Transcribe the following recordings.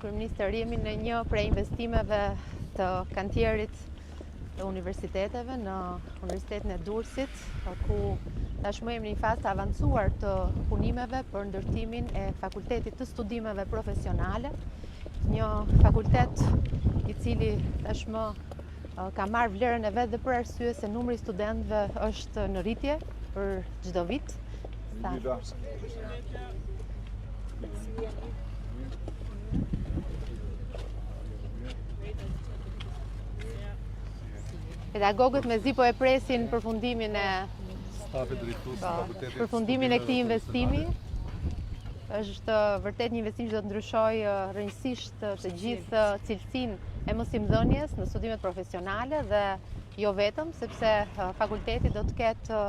Kryeministër, jemi në një prej investimeve të kantierit të universiteteve në Universitetin e Durrësit, ku tashmë jemi në një fazë të avancuar të punimeve për ndërtimin e Fakultetit të Studimeve Profesionale, një fakultet i cili tashmë ka marrë vlerën e vet dhe për arsye se numri i studentëve është në rritje për çdo vit. Pedagogët mezi po e presin përfundimin e këtij investimi. Është vërtet një investim që do të ndryshojë rrënjësisht të gjithë cilësinë e mësimdhënies në studimet profesionale dhe jo vetëm, sepse fakulteti do të ketë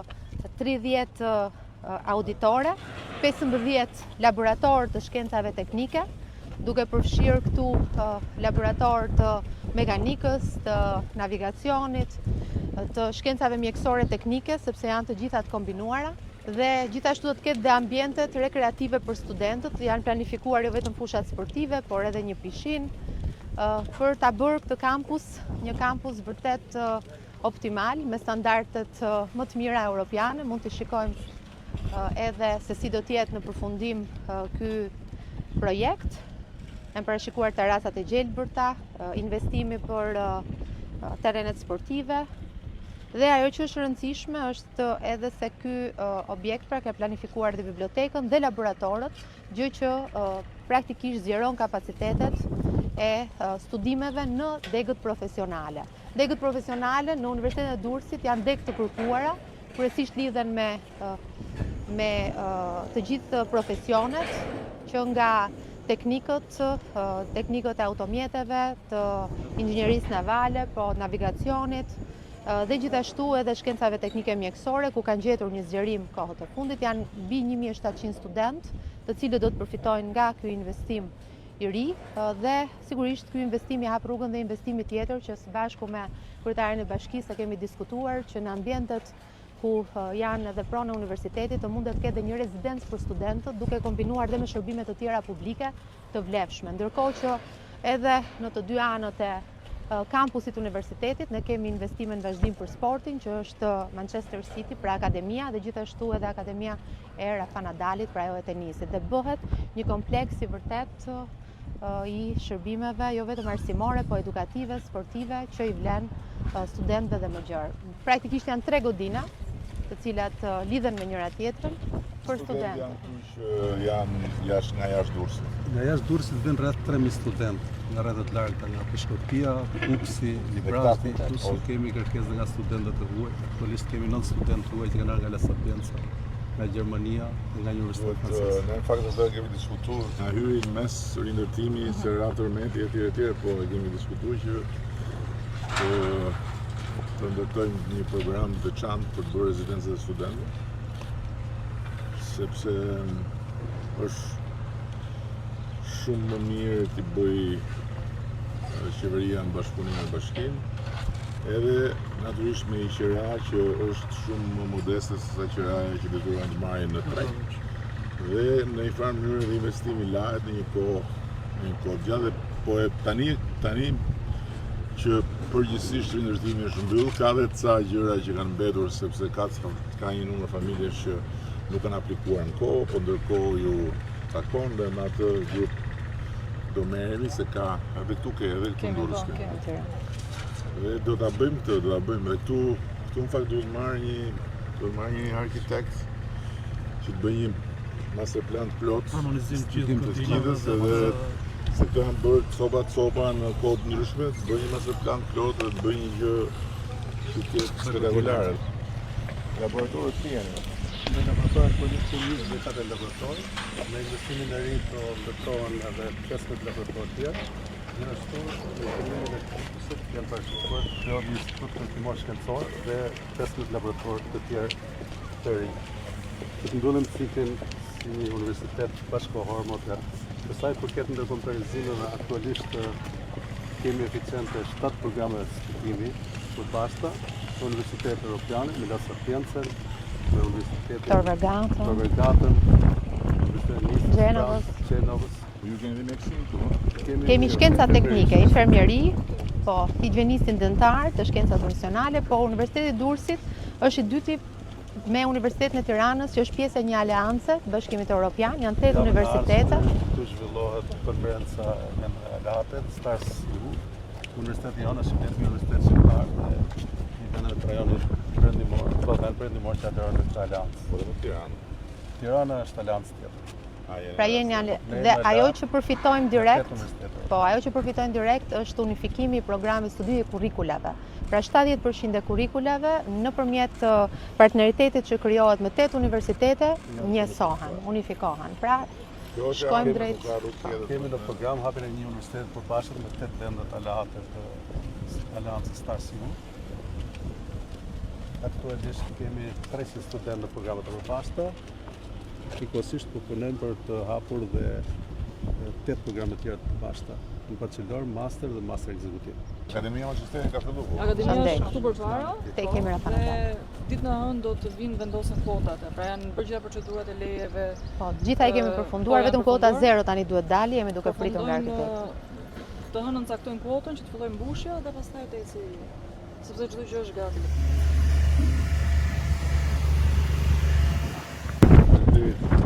30 auditore, 15 laborator të shkencave teknike, duke përfshirë këtu laborator të mekanikës, të navigacionit, të shkencave mjekësore teknike, sepse janë të gjitha të kombinuara, dhe gjithashtu do të ketë dhe ambientet rekreative për studentët, janë planifikuar jo vetëm fushat sportive, por edhe një pishinë, për ta bërë këtë kampus një kampus vërtet optimal, me standardet më të mira europiane. Mund të shikojmë edhe se si do të jetë në përfundim ky projekt. Janë parashikuar terasat e gjelbërta, investimi për terrenet sportive, dhe ajo që është rëndësishme është edhe se ky objekt pra ka planifikuar dhe bibliotekën dhe laboratorët, gjë që praktikisht zgjeron kapacitetet e studimeve në degët profesionale. Degët profesionale në Universitetin e Durrësit janë degë të kërkuara, kryesisht lidhen me të gjithë profesionet, që nga teknikët e automjeteve, të inxhinierisë navale, po navigacionit, dhe gjithashtu edhe shkencave teknike mjekësore, ku kanë gjetur një zgjerim kohët e fundit. Janë mbi 1700 studentë, të cilët do të përfitojnë nga ky investim i ri, dhe sigurisht ky investim i hap rrugën dhe investimi tjetër që së bashku me kryetarin e bashkisë kemi diskutuar që në ambientet ku janë edhe pronë e universitetit të mundet të ketë dhe një rezidencë për studentët, duke kombinuar dhe me shërbime të tjera publike të vlefshme. Ndërkohë që edhe në të dy anët e kampusit universitetit ne kemi investime në vazhdim për sportin, që është Manchester City, pra akademia, dhe gjithashtu edhe akademia e Rafa Nadalit, pra ajo e tenisit. Dhe bëhet një kompleks i vërtet i shërbimeve, jo vetëm arsimore, po edukative, sportive, që i vlen studentëve dhe më gjerë. Praktikisht janë 3 godina, të cilat lidhen me njëra tjetrën për studentët. Studentë janë nga jashtë Durrësit. Nga jashtë Durrësit vjen rreth 3000 studentë nga rrethet larta, nga Peshkopia, Kupsi, Librati, plus kemi kërkesë dhe nga studentët e huaj. Aktualisht kemi 9 studentë huaj që kanë nga La Sapienza, nga Gjermania, nga një universitet francez. Ne në fakt atë kemi diskutuar, na hyri në mes rindërtimi Serator Meti etj, po e kemi diskutuar që të ndërtojmë një program të veçantë për të bërë rezidencët e studentëve, sepse është shumë më mirë t'i bëj qeveria në bashkëpunim me bashkinë, edhe natyrisht me një qira që është shumë më modeste se sa qiraja që detyrohen të marrin në treg. Dhe në një farë mënyrë dhe investimi lahet në një kohë gjatë, po tani që përgjithsisht rindërtimi është mbyll, ka dhe ca gjëra që kanë mbetur, sepse ka një numër familjesh që nuk kanë aplikuar në kohë, po ndërkohë ju takon dhe në atë grup do merremi se ka edhe këtu edhe këtu në Durrës. Dhe do ta bëjmë dhe këtu në fakt duhet marrë një arkitekt që të bëjë një masterplan të plot, studim të gjithës, edhe se këto janë bërë copa në kohë të ndryshme, të bëjë një masterplan të plot dhe të bëjë një gjë që të jetë spektakolare. Laboratorët të janë. Në laboratorët politik 24 laboratorë, me investimin e ri të ndërtohen edhe 15 laboratorë tjerë. Gjithashtu, investimin e kampusit janë parashikuar në një institut hetimor shkencor dhe 15 laboratorë të tjerë të rinj. Të mbyllim ciklin si një universitet bashkëkohor modern. Kësaj përket ndërkombëtarizimeve, aktualisht kemi eficiente 7 programe studimi përbashkëta në universitetet europiane, me La Sapienza, Universitetin Tor Vergatën, Universitetin Gjenovës, Po ju keni dhe mjekësim këtu? Kemi shkenca teknike, infermieri, po, higienistin dëntar të shkencat profesionale, po Universiteti i Durrësit është i dyti me Universitetin e Tiranës, që është pjesë e një aleance të Bashkimit Evropian, janë 8 universitete. Këtu zhvillohet konferenca në Aleate, Stars EU. Universiteti jonë është një universitet shqiptar dhe një vendeve të rajonit perëndimor, do të perëndimor që atëherë në këtë aleancë. Po dhe në Tiranë. Tirana është aleancë tjetër. Pra dhe ajo që përfitojmë direkt, po ajo që përfitojmë direkt është unifikimi i programit studi kurrikulave. Pra 70% e kurrikulave nëpërmjet partneritetit që krijohet me 8 universitete njësohen, unifikohen. Pra shkojmë drejt. Kemi në program hapjen e një universiteti përbashkët me 8 vendet aleate të aleancës Stars EU. Aktualisht kemi 300 studentë në programet e përbashkëta. Njëkohësisht po punojmë për të hapur dhe 8 programe tjera të bashkëta, në bachelor, master dhe master ekzekutiv. Akademia Magjisteri ka filluar. Akademia është këtu përpara. Te kemi raportuar. Ditë në hënë do të vinë vendosen kvotat, pra janë bërë gjitha procedurat e lejeve. Po, gjitha i kemi përfunduar, vetëm kvota 0 tani duhet dali, jemi duke pritur nga arkitekt. Të hënën caktojmë kvotën që të fillojmë mbushja dhe pastaj të eci, sepse çdo gjë është gati. Faleminderit.